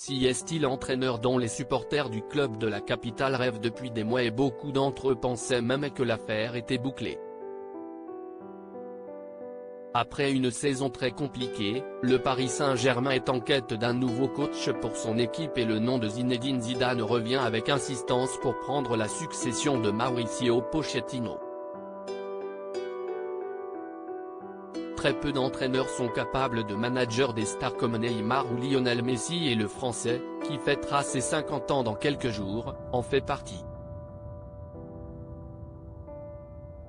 Messi est-il entraîneur dont les supporters du club de la capitale rêvent depuis des mois et beaucoup d'entre eux pensaient même que l'affaire était bouclée. Après une saison très compliquée, le Paris Saint-Germain est en quête d'un nouveau coach pour son équipe et le nom de Zinedine Zidane revient avec insistance pour prendre la succession de Mauricio Pochettino. Très peu d'entraîneurs sont capables de manager des stars comme Neymar ou Lionel Messi et le Français, qui fêtera ses 50 ans dans quelques jours, en fait partie.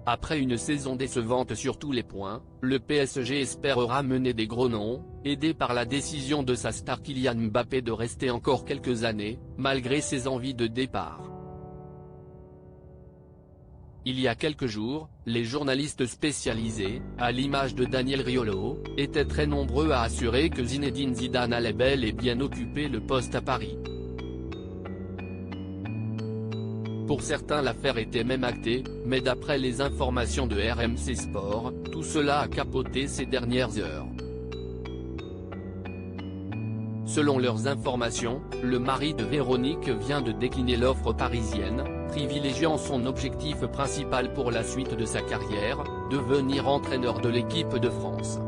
Après une saison décevante sur tous les points, le PSG espérera mener des gros noms, aidé par la décision de sa star Kylian Mbappé de rester encore quelques années, malgré ses envies de départ. Il y a quelques jours, les journalistes spécialisés, à l'image de Daniel Riolo, étaient très nombreux à assurer que Zinedine Zidane allait bel et bien occuper le poste à Paris. Pour certains l'affaire était même actée, mais d'après les informations de RMC Sport, tout cela a capoté ces dernières heures. Selon leurs informations, le mari de Véronique vient de décliner l'offre parisienne, privilégiant son objectif principal pour la suite de sa carrière, devenir entraîneur de l'équipe de France.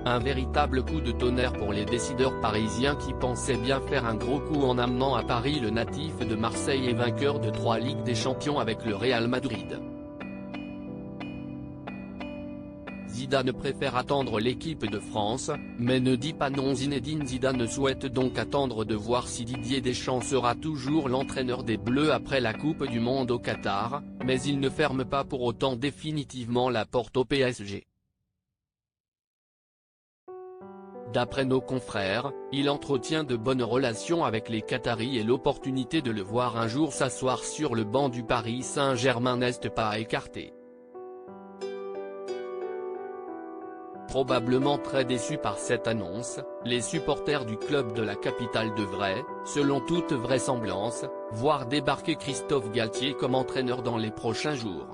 Un véritable coup de tonnerre pour les décideurs parisiens qui pensaient bien faire un gros coup en amenant à Paris le natif de Marseille et vainqueur de 3 Ligues des Champions avec le Real Madrid. Zidane préfère attendre l'équipe de France, mais ne dit pas non. Zinedine Zidane souhaite donc attendre de voir si Didier Deschamps sera toujours l'entraîneur des Bleus après la Coupe du Monde au Qatar, mais il ne ferme pas pour autant définitivement la porte au PSG. D'après nos confrères, il entretient de bonnes relations avec les Qataris et l'opportunité de le voir un jour s'asseoir sur le banc du Paris Saint-Germain n'est pas à écarter. Probablement très déçus par cette annonce, les supporters du club de la capitale devraient, selon toute vraisemblance, voir débarquer Christophe Galtier comme entraîneur dans les prochains jours.